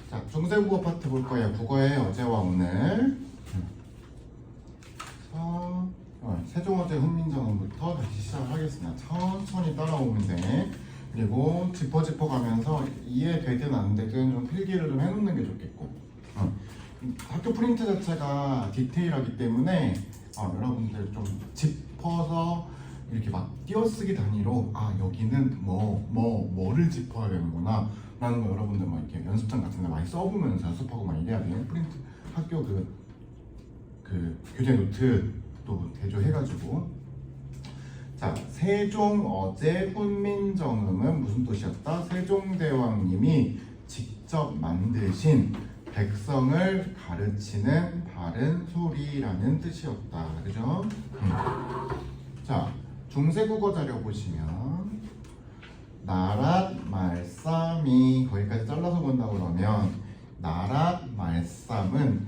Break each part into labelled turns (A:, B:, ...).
A: 자, 중세국어 파트 볼 거예요. 국어의 어제와 오늘. 세종어제 훈민정음부터 다시 시작하겠습니다. 천천히 따라오면 돼. 그리고 짚어 가면서 이해되든 안 되든 좀 필기를 좀 해놓는 게 좋겠고. 학교 프린트 자체가 디테일하기 때문에 여러분들 좀 짚어서 이렇게 막 띄어쓰기 단위로 여기는 뭐를 짚어야 되는구나 라는 거 여러분들 막 이렇게 연습장 같은 데 많이 써보면서 연습하고 막 이래야 돼요. 프린트 학교 그 교재 노트도 대조해가지고. 자, 세종어제 훈민정음은 무슨 뜻이었다? 세종대왕님이 직접 만드신 백성을 가르치는 바른 소리라는 뜻이었다. 그죠? 자, 중세국어 자료 보시면 나랏 말쌈이 거기까지 잘라서 본다 그러면 나랏 말쌈은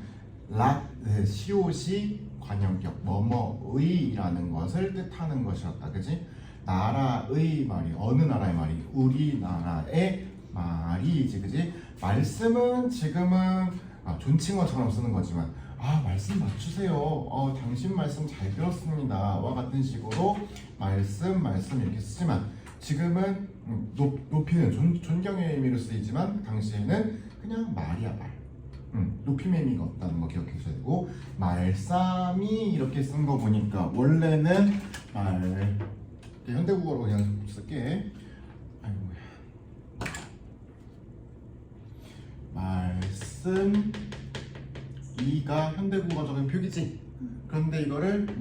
A: 시옷이 관형격 뭐뭐의라는 것을 뜻하는 것이었다. 그지? 나라의 말이 어느 나라의 말이 우리나라의 말이지. 그지? 말씀은 지금은 존칭어처럼 쓰는 거지만 말씀 맞추세요. 당신 말씀 잘 들었습니다. 와 같은 식으로 말씀 이렇게 쓰지만 지금은 높이는 존경의 의미로 쓰이지만 당시에는 그냥 말이야 말. 높임의 의미가 없다는 거 기억해 주셔야 되고, 말쌈이 이렇게 쓴 거 보니까 원래는 현대국어로 그냥 쓸게. 말씀 이가 현대국어적인 표기지. 그런데 이거를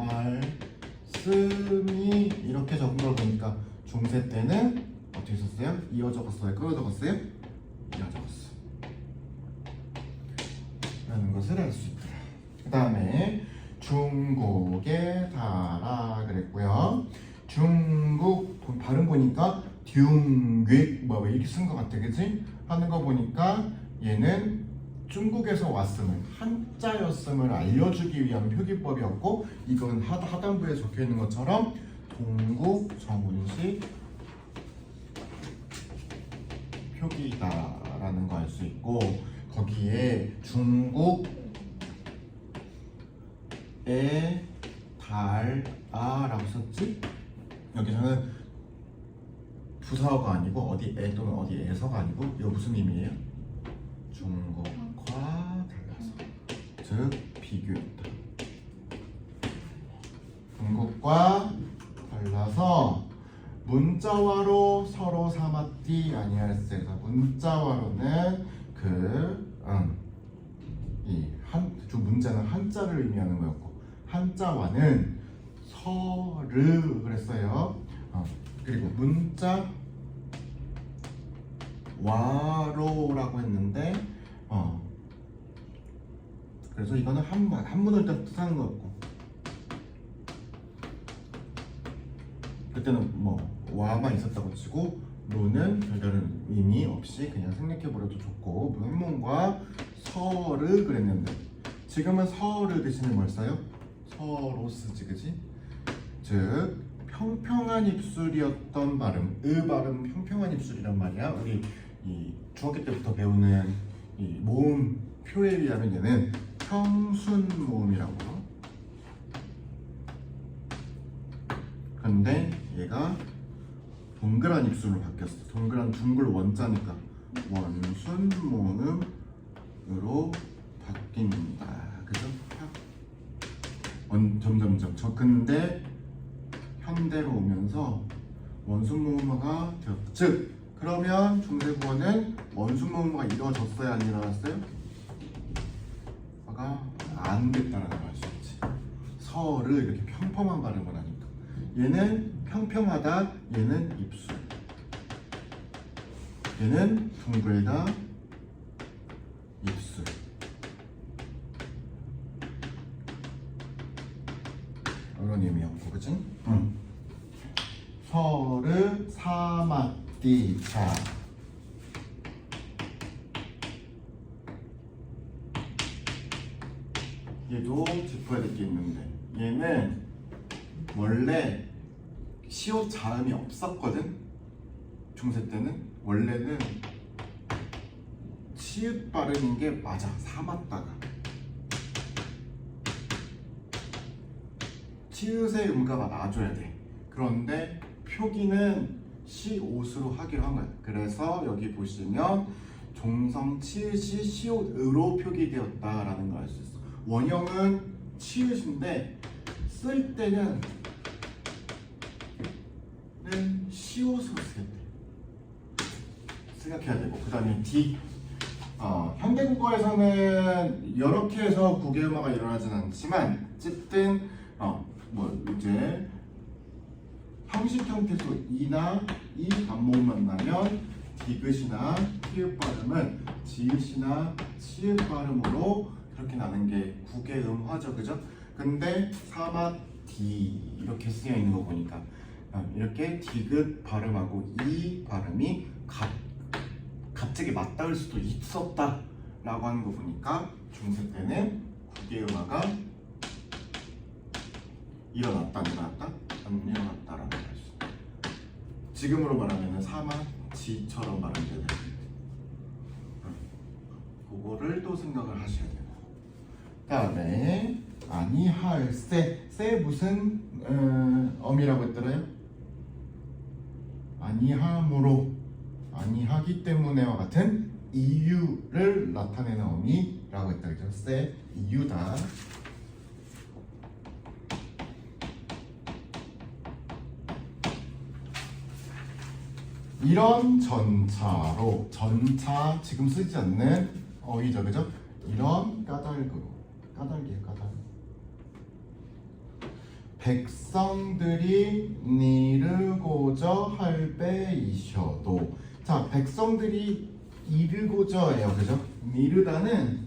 A: 말씀이 이렇게 적은 걸 보니까 중세 때는 어떻게 썼어요? 이어 적었어요? 끌어 적었어요? 이어 적었어 라는 것을 알 수 있더라. 그 다음에 중국의 다라 그랬고요. 중국 발음 보니까 듀익 뭐 이렇게 쓴 것 같아. 그치? 하는 거 보니까 얘는 중국에서 왔음을, 한자였음을 알려주기 위한 표기법이었고, 이건 하단부에 적혀 있는 것처럼 동국 정운식 표기다라는 거 알 수 있고, 거기에 중국의 달아라고 썼지? 여기서는 부사어가 아니고 어디에 또는 어디에서가 아니고 이거 무슨 의미예요? 중국과 달라서, 즉 비교했다. 중국과 달라서 문자화로 서로 삼았디 아니하랬어요. 그래서 문자화로는 문자는 한자를 의미하는 거였고, 한자화는 서르 그랬어요. 그리고 문자 와로라고 했는데 그래서 이거는 한문을 일단 뜻하는 거였고, 그때는 와만 있었다고 치고 로는 별다른 의미 없이 그냥 생략해버려도 좋고, 한문과 서르 그랬는데 지금은 서르 대신에 뭘 써요? 서로 쓰지. 그지? 즉 평평한 입술이었던 발음, 발음 평평한 입술이란 말이야. 우리 이 중학교 때부터 배우는 이 모음 표에 의하면 얘는 평순 모음이라고. 근데 얘가 동그란 입술로 바뀌었어. 둥글 원자니까 원순 모음으로 바뀝니다. 그죠? 점점점. 근데 현대로 오면서 원순 모음어가 되었다. 즉 그러면 중세국어는 원순 모음어가 이루어졌어요? 안 일어났어요? 안 됐다라는 걸 알 수 있지. 서를 이렇게 평평한 발음을 하니까. 얘는 평평하다, 얘는 입술. 얘는 둥글다, 입술. 이런 의미였고, 그치? 서르 사마띠. 자, 얘도 짚어야 될 게 있는데, 얘는 원래 시옷 자음이 없었거든. 중세 때는 원래는 치읓 발음인 게 맞아. 사 맞다가 치읓의 음가가 나줘야 돼. 그런데 표기는 시옷으로 하기로 한 거야. 그래서 여기 보시면 종성 치읓이 시옷으로 표기되었다라는 걸 알 수 있어. 원형은 치읓인데 쓸 때는 시옷으로 쓰겠대. 생각해야 되고, 그 다음에 D. 현대국어에서는 이렇게 해서 국외음화가 일어나진 않지만 어쨌든 이제 형식 형태소 이나 이 반목 만나면 디귿이나 피읍 발음은 지읒이나 치읓 발음으로 그렇게 나는 게 국외음화죠, 그죠? 근데 사마 디 이렇게 쓰여 있는 거 보니까 이렇게 디귿 발음하고 이 발음이 갑자기 맞닿을 수도 있었다 라고 하는 거 보니까 중세 때는 국외음화가 일어났다 안 일어났다라는 걸 알 수 있어요. 지금으로 말하면 사마지처럼 말하면 되는 그거를 또 생각을 하셔야 되고, 그 다음에 아니할 세 무슨 어미라고 했더라요? 아니함으로, 아니하기 때문에와 같은 이유를 나타내는 어미라고 했다, 그죠? 세 이유다. 이런 전차로, 전차 지금 쓰지 않는 어휘죠, 그죠? 이런 까닭으로, 까닭이에요, 까닭. 백성들이 이르고자 할 빼이셔도, 자, 백성들이 이르고자예요, 그죠? 이르다는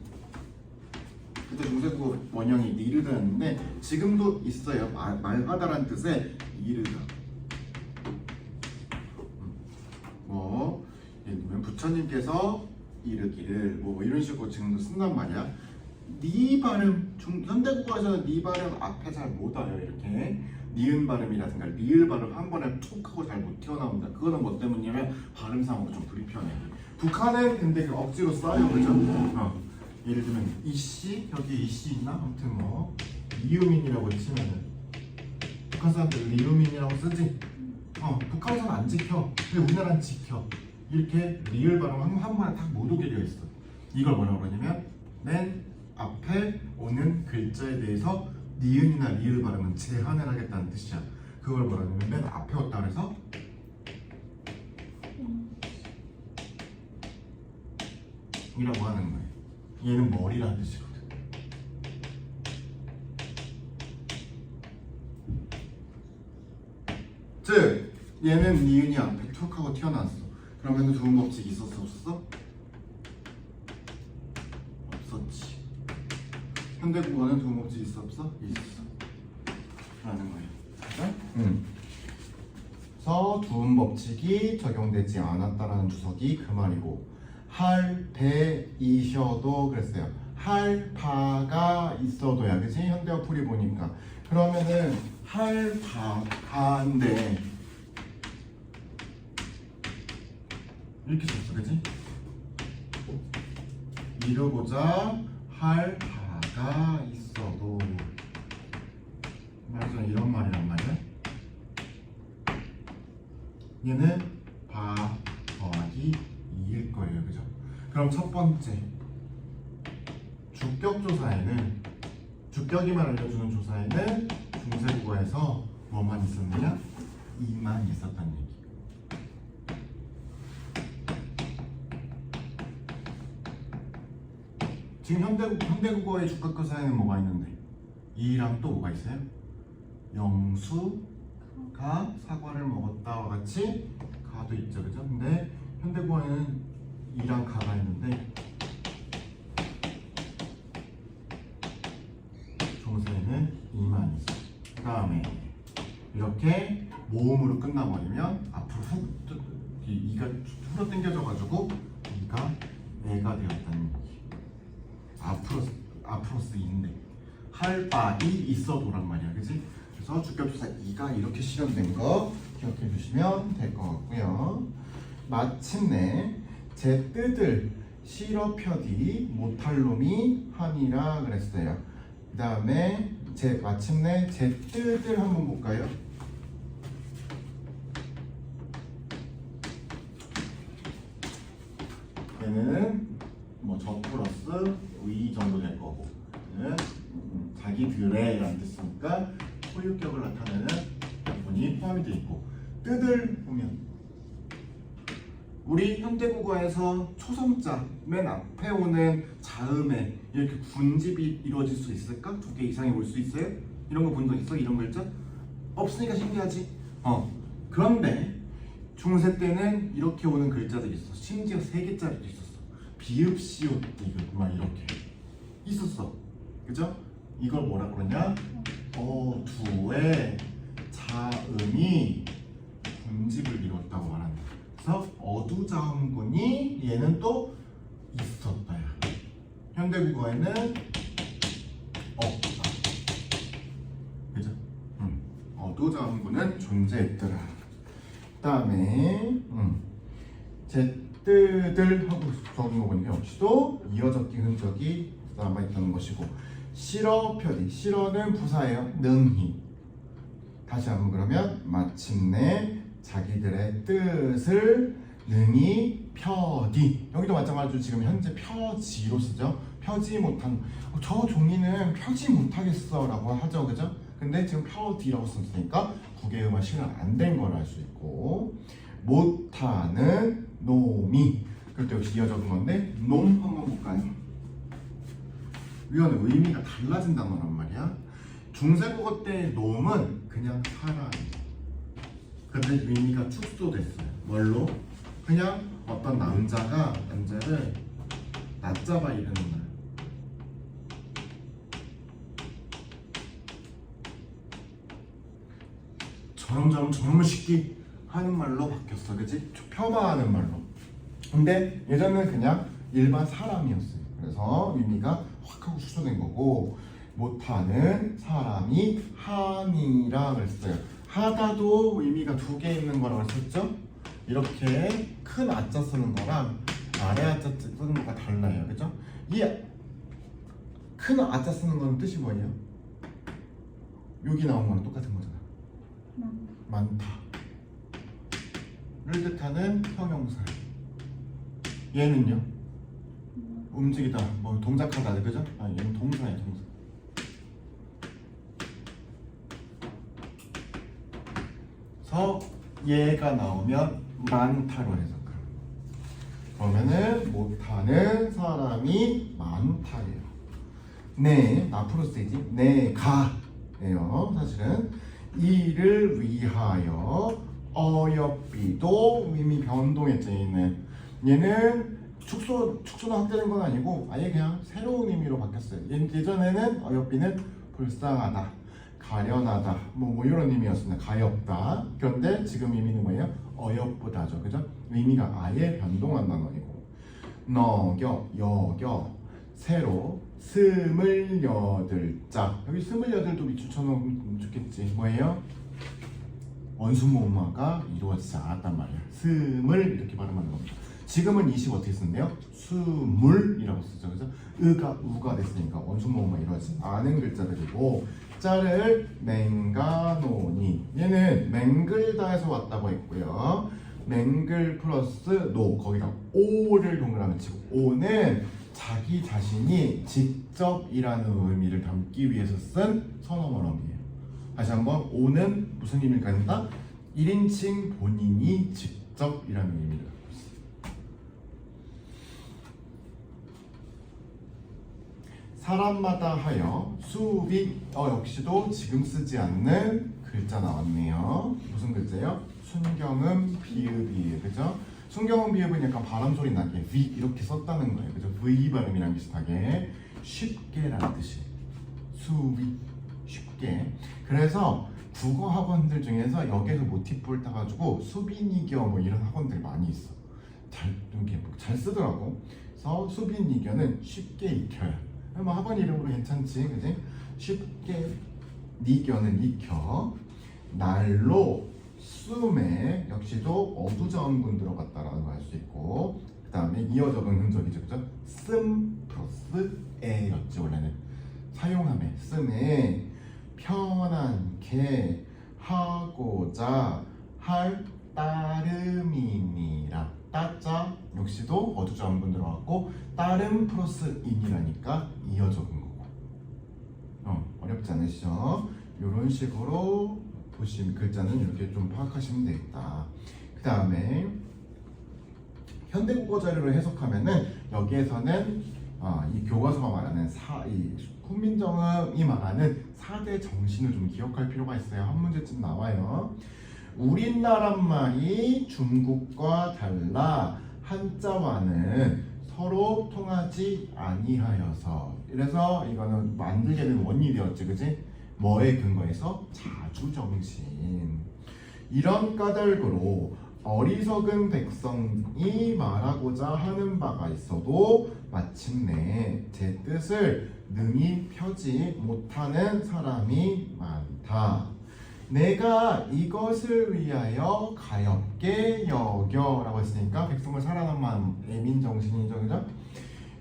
A: 그때 중세국어 원형이 이르다였는데 지금도 있어요. 말하다라는 뜻의 이르다. 예를 들면 부처님께서 이르기를 이런 식으로 지금도 쓴단 말이야. 니 발음, 현대국어에서는 니 발음 앞에 잘 못 와요. 이렇게 니은 발음이라든가 리을 발음 한 번에 툭 하고 잘 못 튀어나온다. 그거는 뭐 때문이냐면 발음상으로 좀 불편해. 북한은 근데 그 억지로 써요, 그죠? 예를 들면 이씨, 여기 이씨 있나? 아무튼 이유민이라고 치면은 북한 사람들 이유민이라고 쓰지. 북한에서는 안 지켜. 근데 우리나라는 지켜. 이렇게 리을 발음 한 번에 딱 못 오게 되어 있어. 이걸 뭐라고 그러냐면 맨 앞에 오는 글자에 대해서 니은이나 리을 발음은 제한을 하겠다는 뜻이야. 그걸 뭐라고 하냐면 맨 앞에 왔다 그래서 이라고 하는 거예요. 얘는 머리라는 뜻이거든. 즉 얘는 니은이 앞에 툭 하고 튀어나왔어. 그러면 두음 법칙이 있었어, 없었어? 없었지. 현대국어는 두음 법칙이 있어, 없어? 있었어. 라는 거예요. 그래서 두음 법칙이 적용되지 않았다라는 주석이 그 말이고, 할 배이셔도 그랬어요. 할 바가 있어도야, 그치? 현대어 풀이 보니까. 그러면은 할 바가인데 이렇게 썼어, 그치? 이루고자 할 바가 있어도, 말하자면 이런 말이란 말이야. 얘는 바 더하기 2일 거예요, 그죠? 그럼 첫 번째 주격 조사에는, 주격이만 알려주는 조사에는 중세국어에서 뭐만 있었느냐? 2만 있었단 얘기. 지금 현대국어의 주격 조사에는 뭐가 있는데? 2랑 또 뭐가 있어요? 영수가 사과를 먹었다와 같이 가도 있죠, 그죠? 근데 현대국어에는 2랑 가가 있는데 중세에는 2만 있어. 그 다음에 이렇게 모음으로 끝나버리면 앞으로 이가 후로 당겨져가지고 이가 애가 되었다는 얘기. 앞으로 쓰이는데 할 바이 있어도란 말이야, 그지? 그래서 주격조사 2가 이렇게 실현된 거 기억해 주시면 될 것 같고요. 마침내 제 뜻을 싫어펴디 못할 놈이 하니라 그랬어요. 그 다음에 마침내 제 뜻을 한번 볼까요? 얘는 뭐 저 플러스 의 정도 될 거고, 얘는 자기들의 라는 뜻이니까 소유격을 나타내는 부분이 포함이 되어 있고, 뜻을 보면 우리 현대국어에서 초성자 맨 앞에 오는 자음에 이렇게 군집이 이루어질 수 있을까? 2개 이상이 올 수 있어요? 이런 거 본 적 있어? 이런 글자? 없으니까 신기하지? 그런데 중세 때는 이렇게 오는 글자들이 있어. 심지어 3개짜리도 있었어. 비읍, 시옷, 디귿 막 이렇게 있었어. 그죠? 이걸 뭐라 그러냐? 어두의 자음이 군집을 이뤘다고 말한다. 그래서 어두자음군이 얘는 또 있었다야. 현대국어에는 없다. 그죠? 어두자음군은 존재했더라. 그 다음에 제뜨들 하고 적은 거 보니까 역시도 이어적기 흔적이 남아있다는 것이고, 싫어펴디, 싫어는 부사예요. 능히. 다시 한번 그러면 마침내 자기들의 뜻을 능히 펴디. 여기도 마찬가지로 지금 현재 펴지로 쓰죠. 펴지 못한, 저 종이는 펴지 못하겠어 라고 하죠. 그죠? 근데 지금 펴디라고 썼으니까 국외음화 실현 안 된 걸 알 수 있고, 못하는 놈이, 그럴 때 역시 이어 적은 건데, 놈 한번 볼까요? 이거는 의미가 달라진단 말이야. 중세국어 때 놈은 그냥 사람이에요. 근데 의미가 축소됐어요. 뭘로? 그냥 어떤 남자가 남자를 낮잡아 이르는 말. 저놈을 시키 하는 말로 바뀌었어. 그치? 폄하하는 말로. 근데 예전에는 그냥 일반 사람이었어요. 그래서 의미가 확 하고 축소된 거고, 못하는 사람이 하니라 그랬어요. 하다도 의미가 2개 있는 거라고 했었죠? 이렇게 큰 아자 쓰는 거랑 아래 아자 쓰는 거가 달라요. 그죠? 이 큰 아자 쓰는 거는 뜻이 뭐예요? 여기 나온 거랑 똑같은 거잖아. 많다. 를 뜻하는 형용사. 얘는요? 움직이다, 뭐 동작하다, 그죠? 얘는 동사예요, 동사. 그래서 얘가 나오면 많다로 해석합니다. 그러면은 못하는 사람이 많다예요. 네, 앞으로 쓰이지. 내가예요. 사실은 이를 위하여 어여삐도 의미 변동했죠. 얘는 축소는 확대된 건 아니고 아예 그냥 새로운 의미로 바뀌었어요. 예전에는 어여삐는 불쌍하다, 가련하다, 뭐 이런 의미였습니다. 가엾다. 그런데 지금 의미는 뭐예요? 어여쁘다죠. 그죠? 의미가 아예 변동한 단어이고, 너겨, 여겨, 새로, 28자. 여기 28도 밑줄 쳐놓으면 좋겠지. 뭐예요? 원수모음화가 이루어지지 않았단 말이야. 스물 이렇게 발음하는 겁니다. 지금은 20 어떻게 쓰는데요? 수물이라고 쓰죠. 그래서 으가 우가 됐으니까 원수모음화 이루어지지 않은 글자들이고, 자를 맹가노니, 얘는 맹글다에서 왔다고 했고요. 맹글 플러스 노, 거기다 오를 동그라미 치고, 오는 자기 자신이 직접이라는 의미를 담기 위해서 쓴 선어원어이에요. 다시 한번, 오는 무슨 의미를 갖는다? 1인칭 본인이 직접이라는 의미를 갖고 있어요. 사람마다 하여 수비, 역시도 지금 쓰지 않는 글자 나왔네요. 무슨 글자요? 순경음 비읍이에요. 그죠? 순경음 비읍은 약간 바람 소리 나게 위 이렇게 썼다는 거예요. 그죠? V 발음이랑 비슷하게 쉽게라는 뜻이. 수비, 쉽게. 그래서 국어 학원들 중에서 여기에서 모티프를 따가지고 수빈이겨 뭐 이런 학원들 많이 있어. 잘 쓰더라고. 그래서 수빈이겨는 쉽게 익혀요. 뭐 학원 이름으로 괜찮지, 그지? 쉽게. 니겨는 익혀. 날로, 숨에 역시도 어두자음군 들어갔다라는 걸 알 수 있고, 그 다음에 이어 적은 흔적이죠, 그죠? 쓴 플러스 에였지 원래는. 사용함에 씀에 편안케 하고자 할 따름이니라. 따자 역시도 어두자 한번 들어갔고 따름 플러스 인이라니까 이어 적은 거고. 어렵지 않으시죠? 이런 식으로 보시면 글자는 이렇게 좀 파악하시면 되겠다. 그 다음에 현대국어 자료를 해석하면은 여기에서는 이 교과서가 말하는 이 훈민정음이 말하는 4대 정신을 좀 기억할 필요가 있어요. 한 문제쯤 나와요. 우리나란 말이 중국과 달라 한자와는 서로 통하지 아니하여서. 그래서 이거는 만들게 된 원인이 되었지, 그지? 뭐에 근거해서? 자주정신. 이런 까닭으로 어리석은 백성이 말하고자 하는 바가 있어도 마침내 제 뜻을 능히 펴지 못하는 사람이 많다. 내가 이것을 위하여 가엾게 여겨 라고 했으니까 백성을 사랑하는 마음, 애민정신이죠, 그죠?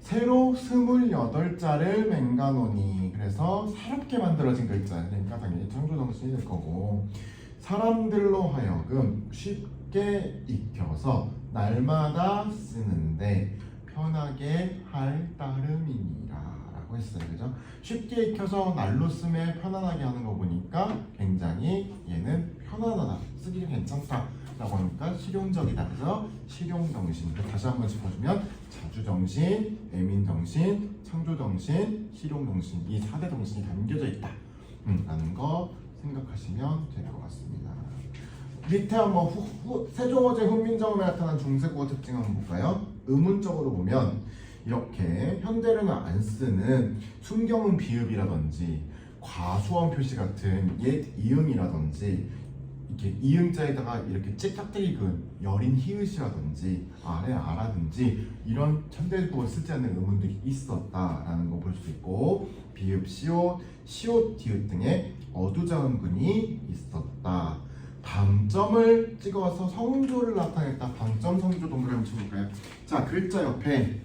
A: 새로 28자를 맹가노니. 그래서 새롭게 만들어진 글자, 그러니까 당연히 창조정신이 될 거고, 사람들로 하여금 쉽게 익혀서 날마다 쓰는데 편하게 할 따름이니라 라고 했어요, 그죠? 쉽게 익혀서 날로 쓰면 편안하게 하는 거 보니까 굉장히 얘는 편안하다, 쓰기 괜찮다 라고 하니까 실용적이다. 그래서 실용정신. 다시 한번 짚어주면 자주정신, 애민정신, 창조정신, 실용정신, 이 4대 정신이 담겨져 있다 라는 거 생각하시면 될 것 같습니다. 밑에 한번 세종어제 훈민정음에 나타난 중세국어 특징 한번 볼까요? 의문적으로 보면 이렇게 현대로는 안 쓰는 순경음 비읍이라든지 과수원 표시 같은 옛 이응이라든지 이렇게 이응자에다가 이렇게 찌깍대기 그은 여린 히읗이라든지 아래 아라든지 이런 현대국어를 쓰지 않는 의문들이 있었다라는 거 볼 수 있고, 비읍, 시옷, 시옷, 디귿 등의 어두자음근이 있었다. 방점을 찍어서 성조를 나타냈다. 방점 성조 동그라미 한번 쳐볼까요? 자, 글자 옆에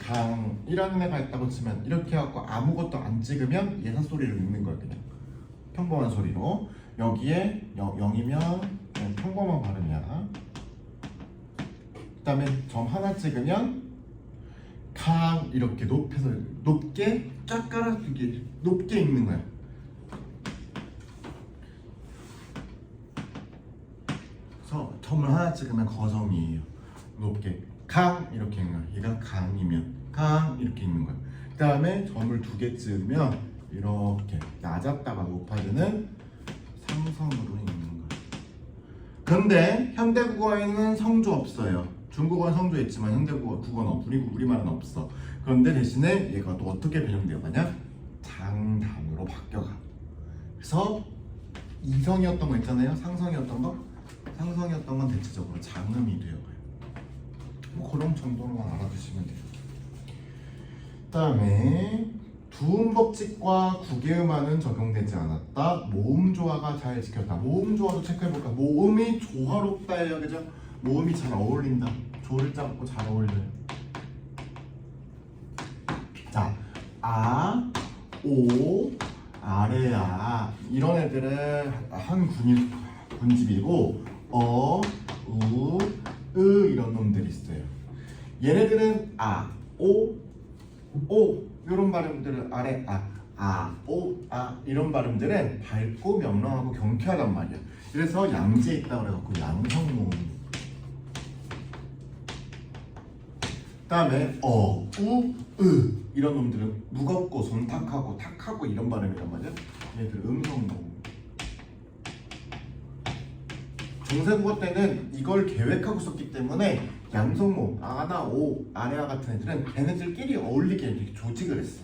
A: 강이라는 애가 있다고 치면 이렇게 해갖고 아무것도 안 찍으면 예사 소리를 읽는 거예요. 그냥 평범한 소리로. 여기에 0이면 그냥 평범한 발음이야. 그 다음에 점 하나 찍으면 강 이렇게 높여서 높게 쫙 깔아 이렇게 높게 읽는 거야. 그래서 점을 하나 찍으면 거점이에요. 높게 강 이렇게 읽는 거야. 얘가 강이면 강 이렇게 읽는 거야. 그 다음에 점을 2개 찍으면 이렇게 낮았다가 높아지는 상성으로 읽는 거야. 그런데 현대국어에는 성조 없어요. 중국어는 성조 있지만 현대국어는 우리말은 없어. 그런데 대신에 얘가 또 어떻게 변형되어 가냐? 장단으로 바뀌어가. 그래서 이성이었던 거 있잖아요. 상성이었던 거. 상성이었던 건 대체적으로 장음이 되어가요. 뭐 그런 정도로만 알아두시면 돼요. 그다음에 두음법칙과 구개음화는 적용되지 않았다. 모음조화가 잘 지켰다. 모음조화도 체크해볼까? 모음이 조화롭다예요, 그죠? 모음이 잘 어울린다. 조를 잡고 잘 어울려요. 자, 아, 오, 아래아 이런 애들은 한 군집이고 어, 우, 으 이런 놈들이 있어요. 얘네들은 아, 오, 오 이런 발음들을 아래 아, 오, 아 이런 발음들은 밝고 명랑하고 경쾌하단 말이야. 그래서 양지에 있다고 그래갖고 양성모음. 그 다음에 어, 우, 으 이런 놈들은 무겁고 손탁하고 탁하고 이런 발음이란 말이야. 얘들 음성모음. 중세국어 때는 이걸 계획하고 썼기 때문에 양성모음, 아나, 오, 아래아 같은 애들은 걔네들끼리 어울리게 이렇게 조직을 했어.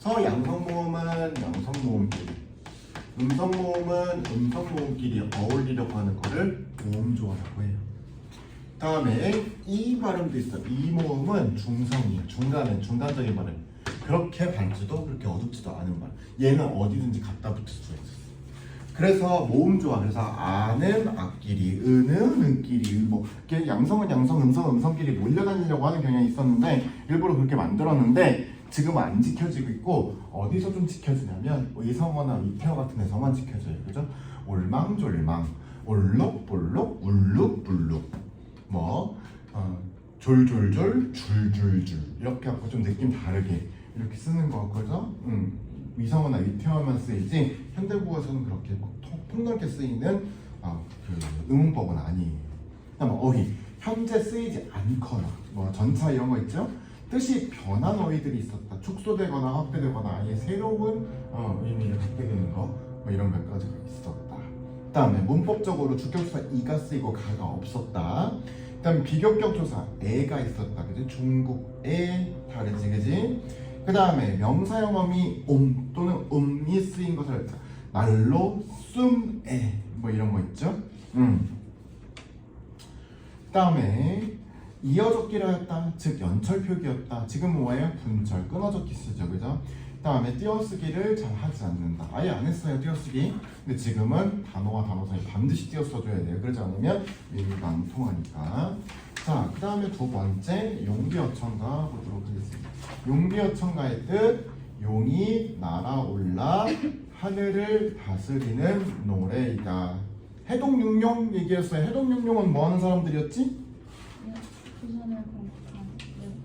A: 그래서 양성모음은 양성모음끼리, 음성모음은 음성모음끼리 어울리려고 하는 거를 모음조화라고 해요. 다음에 이 발음도 있어. 이 모음은 중성이야. 중간적인 발음. 그렇게 밝지도 그렇게 어둡지도 않은 발음. 얘는 어디든지 갖다 붙일 수가 있었어. 그래서 모음 조화. 그래서 아는 앞끼리, 은은 은끼리, 뭐 이렇게 양성은 양성, 음성은 음성끼리 몰려다니려고 하는 경향이 있었는데 일부러 그렇게 만들었는데 지금은 안 지켜지고 있고 어디서 좀 지켜지냐면 의성어나 위태어 같은 데서만 지켜져요. 그죠? 올망졸망, 올록볼록, 울룩불룩, 뭐 졸졸졸, 줄줄줄 이렇게 하고 좀 느낌 다르게 이렇게 쓰는 거 그죠? 위성어나 위태어만 쓰이지 현대국어에서는 그렇게 막 폭넓게 쓰이는 그 음문법은 아니에요. 그다음 어휘 현재 쓰이지 않거나 뭐 전차 이런 거 있죠? 뜻이 변한 어휘들이 있었다. 축소되거나 확대되거나 아예 새로운 의미를 갖게 되는 거뭐 이런 몇 가지가 있었다. 그다음에 문법적으로 주격조사 이가 쓰이고 가가 없었다. 그다음에 비교격 조사 에가 있었다. 그지? 중국에 다르지, 그지? 그다음에 명사형 어미 또는 음이 쓰인 것을 날로 숨에 뭐 이런 거 있죠. 그다음에 이어적기를 하였다, 즉 연철 표기였다. 지금은 뭐예요? 분철, 끊어적기 쓰죠, 그죠? 그다음에 띄어쓰기를 잘 하지 않는다. 아예 안 했어요, 띄어쓰기. 근데 지금은 단어와 단어 사이 반드시 띄어 써줘야 돼요. 그러지 않으면 의미가 안 통하니까. 자, 그다음에 두 번째 용비어천가 보도록 하겠습니다. 용비어천가의 뜻, 용이 날아올라 하늘을 다스리는 노래이다. 해동육룡 얘기했어요. 해동육룡은 뭐 하는 사람들이었지?
B: 조선을 건국한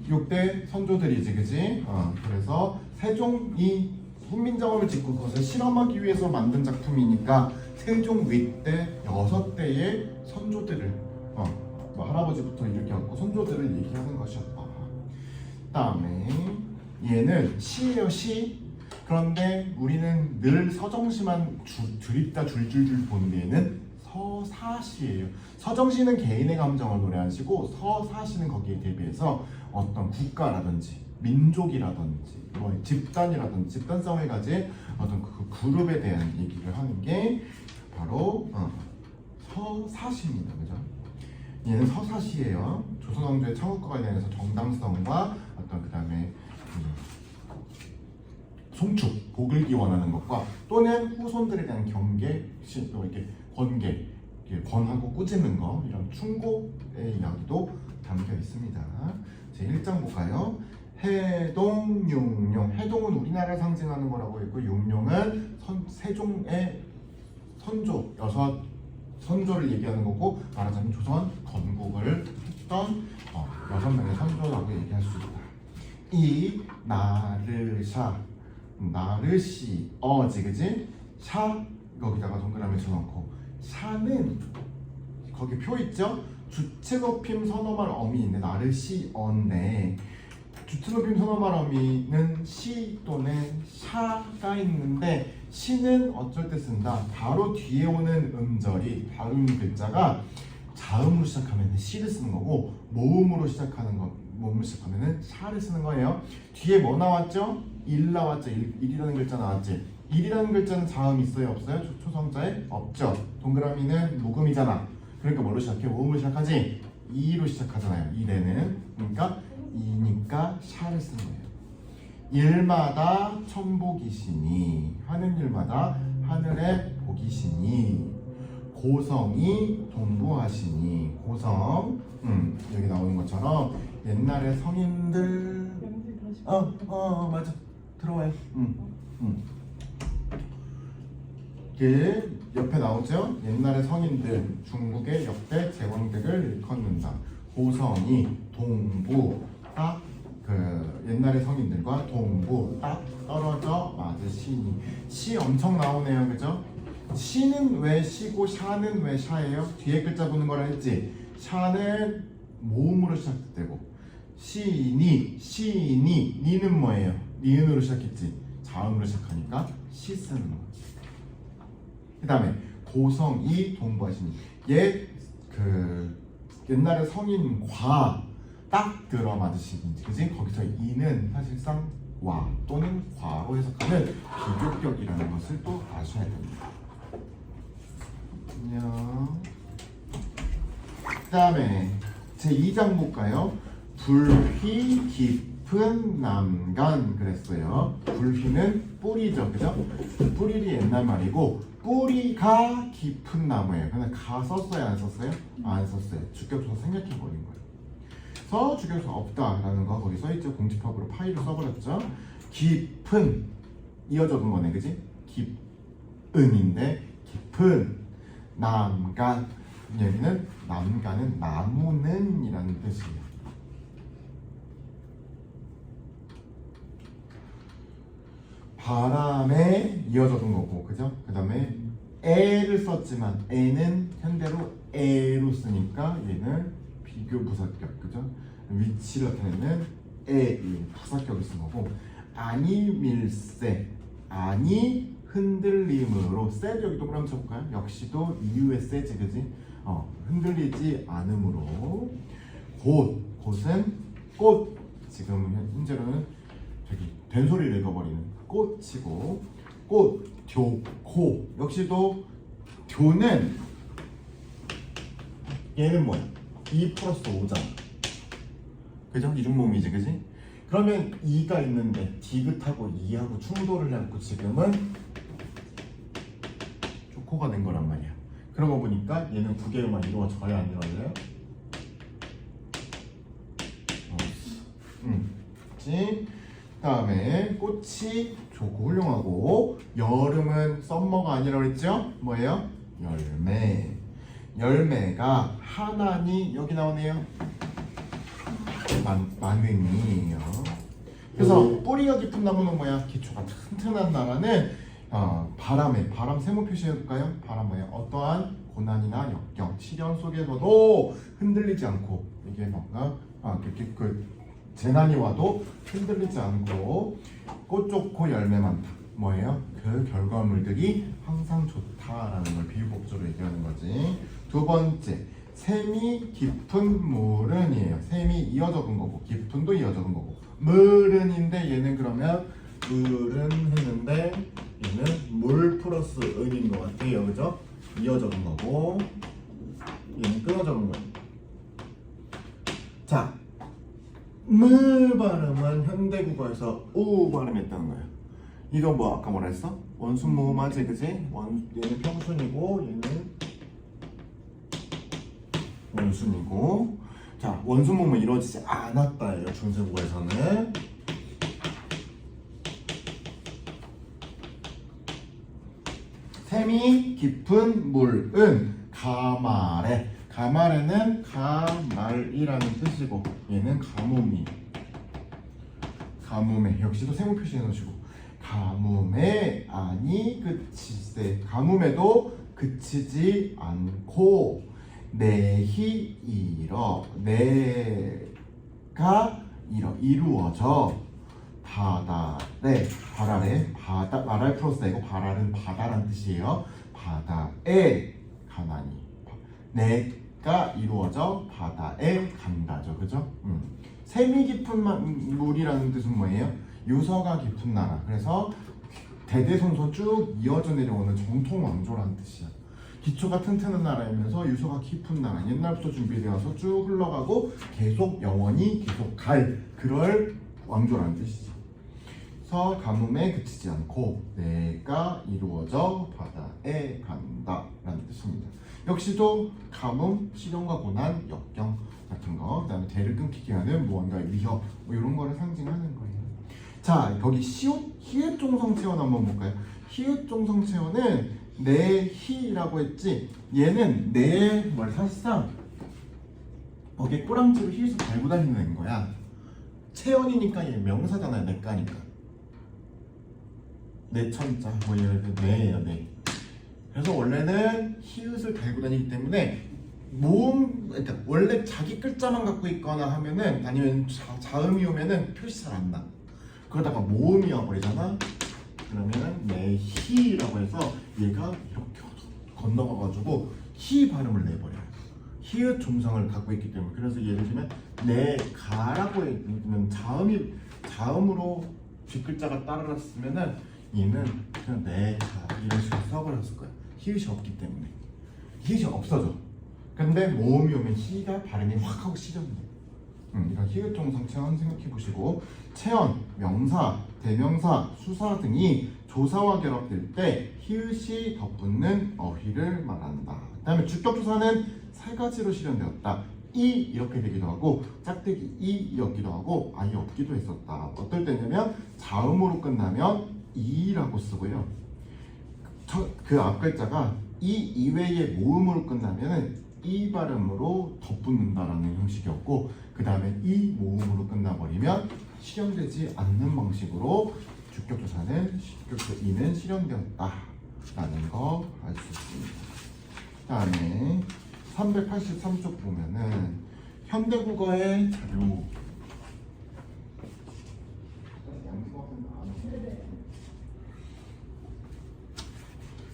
A: 6대 선조들이지, 그지? 그래서 세종이 훈민정음을 짓고 그것을 실험하기 위해서 만든 작품이니까 세종 윗대 6대의 선조들을 뭐 할아버지부터 이렇게 갖고 선조들을 얘기하는 것이었다. 다음에 얘는 시예요, 시. 그런데 우리는 늘 서정시만 드립다 줄줄줄 보는 얘는 서사시예요. 서정시는 개인의 감정을 노래하시고 서사시는 거기에 대비해서 어떤 국가라든지 민족이라든지 뭐 집단이라든지 집단성을 가진 어떤 그 그룹에 대한 얘기를 하는 게 바로 서사시입니다. 그죠? 얘는 서사시예요. 조선왕조의 창국과 관련해서 정당성과 어떤 그다음에 송축, 복을 기원하는 것과 또는 후손들에 대한 경계, 또 이렇게 권계, 권하고 꾸짖는 거 이런 충고의 이야기도 담겨 있습니다. 제 1장 볼까요? 해동육룡. 해동은 우리나라를 상징하는 거라고 했고 육룡은 세종의 선조, 6 선조를 얘기하는 거고 말하자면 조선 건국을 했던 6명의 선조라고 얘기할 수 있다. 이 나르샤, 나르시 어지, 그지? 샤 거기다가 동그라미 쳐놓고 샤는 거기 표 있죠? 주체높임 선어말 어미 있네. 나르시 어인데 주체높임 선어말 어미는 시 또는 샤가 있는데 시는 어쩔 때 쓴다. 바로 뒤에 오는 음절이 다음 글자가 자음으로 시작하면 시를 쓰는 거고 모음으로 시작하는 거 모음으로 시작하면 샤를 쓰는 거예요. 뒤에 뭐 나왔죠? 일 나왔죠. 일이라는 글자 나왔지. 일이라는 글자는 자음 있어요, 없어요? 초성자에 없죠. 동그라미는 모음이잖아. 그러니까 뭐로 시작해? 모음으로 시작하지. 이로 시작하잖아요. 이래는 그러니까 이니까 샤를 쓰는 거예요. 일마다 천복이시니 하는 일마다 하늘에 복이시니 고성이 동부하시니 고성 여기 나오는 것처럼 옛날에 성인들 맞아 들어와요. 그 옆에 나오죠. 옛날에 성인들 중국의 역대 제왕들을 일컫는다. 고성이 동부 딱 그 옛날의 성인들과 동부 딱 떨어져 맞으시니 시 엄청 나오네요, 그죠? 시는 왜 시고 샤는 왜 샤예요? 뒤에 글자 보는 거라 했지. 샤는 모음으로 시작되고 시니 니는 뭐예요? 니은으로 시작했지. 자음으로 시작하니까 시 쓰는 거. 그 다음에 고성이 동부하시니 그 옛날에 성인 과 딱 들어맞으시니 그지? 거기서 이는 사실상 와 또는 과로 해석하는 비교격이라는 것을 또 아셔야 됩니다. 안녕. 그 다음에 제 2장 볼까요? 불휘깁 깊은 남간 그랬어요. 불휘는 뿌리죠, 그죠? 뿌리이 옛날 말이고 뿌리가 깊은 나무예요. 근데 가 썼어요, 안 썼어요? 안 썼어요. 주격수사 생략해 버린 거예요. 그래서 주격수사 없다라는 거 거기 써있죠. 공집합으로 파이를 써버렸죠. 깊은 이어져둔 거네, 그지? 깊은인데 깊은 남간 여기는 남간은 나무는 이라는 뜻이에요. 바람에 이어져둔 거고, 그죠? 그 다음에 에를 썼지만 에는 현대로 에로 쓰니까 얘는 비교 부사격, 그죠? 위치를 나타내는 에 부사격을 쓴 거고, 아니 밀세, 아니 흔들림으로 세 여기 동그라미 쳐볼까요? 역시도 이유의 세지, 그지? 흔들리지 않음으로 곳은 꽃, 지금 현재로는 저기 된소리를 읽어버리는 꽃이고, 꽃, 교, 고 역시도 교는 얘는 뭐야? 2 플러스 5잖아, 그죠? 이중모음이지, 그지? 그러면 2가 있는데 디귿하고 2하고 충돌을 해갖고 지금은 조코가 된 거란 말이야. 그런 거 보니까 얘는 두 개만 이루어져야 안 이루어져요? 그치? 그 다음에 꽃이 좋고 훌륭하고, 여름은 썸머가 아니라 그랬죠? 뭐예요? 열매. 열매가 하나니 여기 나오네요. 많으니요. 그래서 뿌리가 깊은 나무는 뭐야? 기초가 튼튼한 나라는 바람 세모 표시해볼까요? 바람 뭐예요? 어떠한 고난이나 역경, 시련 속에서도 흔들리지 않고, 이게 뭔가 재난이 와도 흔들리지 않고 꽃 좋고 열매 많다. 뭐예요? 그 결과물들이 항상 좋다라는 걸 비유법적으로 얘기하는 거지. 두 번째, 샘이 깊은 물은이에요. 샘이 이어져본 거고, 깊은도 이어져본 거고, 물은인데 얘는 그러면 물은 했는데 얘는 물 플러스 은인 것 같아요, 그죠? 이어져본 거고, 얘는 끊어져본 거예요. 자, 물 발음은 현대국어에서 우 발음했다는 거예요. 이거 뭐 아까 뭐라 했어? 원순 모음하지, 그지? 얘는 평순이고 얘는 원순이고. 자, 원순 모음은 이루어지지 않았다예요, 중세국어에서는. 샘이 깊은 물은 가말에, 가말에는 가말이라는 뜻이고 얘는 가뭄이, 가뭄에 역시도 세모 표시해 놓으시고, 가뭄에 아니 그치세, 가뭄에도 그치지 않고 내히 이러, 내가 이루어져 바다에, 바다를 플러스 이고 바다는 바다란 뜻이에요. 바다에 가나니, 내가 이루어져 바다에 간다죠, 그죠? 샘이 깊은 물이라는 뜻은 뭐예요? 유서가 깊은 나라. 그래서 대대손손 쭉 이어져 내려오는 정통 왕조라는 뜻이야. 기초가 튼튼한 나라이면서 유서가 깊은 나라, 옛날부터 준비되어서 쭉 흘러가고 계속 영원히 계속 갈, 그럴 왕조라는 뜻이지. 그래서 가뭄에 그치지 않고 내가 이루어져 바다에 간다 라는 뜻입니다. 역시도 가뭄, 시련과 고난, 역경 같은 거, 그 다음에 대를 끊기게 하는 무언가 위협, 뭐 이런 거를 상징하는 거예요. 자, 거기 시옷, 히읗 종성 체언 한번 볼까요? 히읗 종성 체언은 내히라고 했지, 얘는 사실상 거기에 꼬랑지로 히읗을 달고 다니는 거야. 체언이니까 얘 명사잖아요, 내가니까. 내천자, 뭐 예를 들어 내예요, 내. 그래서 원래는 히읗을 달고 다니기 때문에 모음, 그러니까 원래 자기 글자만 갖고 있거나 하면은, 아니면 자음이 오면은 표시 잘 안 나. 그러다가 모음이 와버리잖아. 그러면은 내히라고 해서 얘가 이렇게 건너가가지고 히 발음을 내버려요. 히읗 종성을 갖고 있기 때문에. 그래서 예를 들면 내가라고 했으면 자음으로 뒷글자가 따라갔으면은 얘는 그냥 내가 이런 식으로 써버렸을 거야. 히읗이 없기 때문에. 히읗이 없어져. 근데 모음이 오면 히가 발음이 확 하고 시전돼. 이런 히읗동성 체언 생각해 보시고 체언, 명사, 대명사, 수사 등이 조사와 결합될 때 히읗이 덧붙는 어휘를 말한다. 그 다음에 주격조사는 세 가지로 실현되었다. 이 이렇게 되기도 하고 짝대기 이였기도 하고 아예 없기도 했었다. 어떨 때냐면 자음으로 끝나면 이라고 쓰고요. 그 앞 글자가 이 이외의 모음으로 끝나면은 이 발음으로 덧붙는다라는 형식이었고 그 다음에 이 모음으로 끝나버리면 실현되지 않는 방식으로 주격조사는 이는 실현되었다라는 거 알 수 있습니다. 그 다음에 383쪽 보면은 현대국어의 자료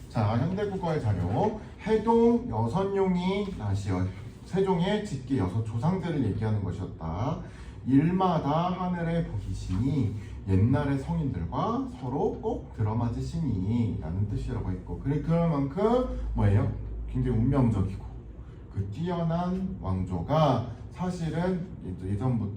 A: 자, 현대국어의 자료 해동 여선용이 나시어 세종의 직계 여섯 조상들을 얘기하는 것이었다. 일마다 하늘에 보기시니 옛날의 성인들과 서로 꼭 들어맞으시니 라는 뜻이라고 했고 그만큼 뭐예요? 굉장히 운명적이고 그 뛰어난 왕조가 사실은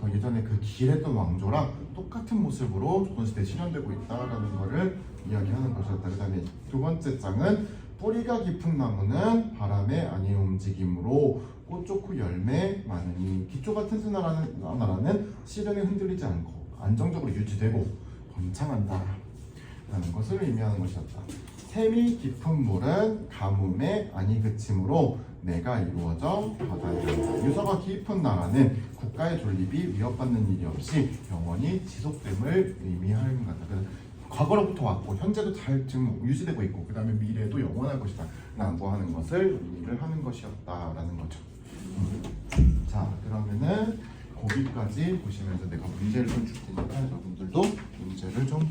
A: 예전에 그 길했던 왕조랑 똑같은 모습으로 조선시대에 실현되고 있다라는 것을 이야기하는 것이었다. 그 다음에 두 번째 장은 뿌리가 깊은 나무는 바람에 아니의 움직임으로 꽃 좋고 열매 많으니 기초 같은 나라는 시련에 흔들리지 않고 안정적으로 유지되고 번창한다 라는 것을 의미하는 것이었다. 샘이 깊은 물은 가뭄에 아니 그침으로 내가 이루어져 바다에 간다. 유서가 깊은 나라는 국가의 존립이 위협받는 일이 없이 영원히 지속됨을 의미하는 것이다. 과거로부터 왔고 현재도 잘 지금 유지되고 있고 그 다음에 미래도 영원할 것이다 라고 하는 것을 의미를 하는 것이었다라는 거죠. 자, 그러면은 거기까지 보시면서 내가 문제를 좀 줄 테니까 여러분들도 문제를 좀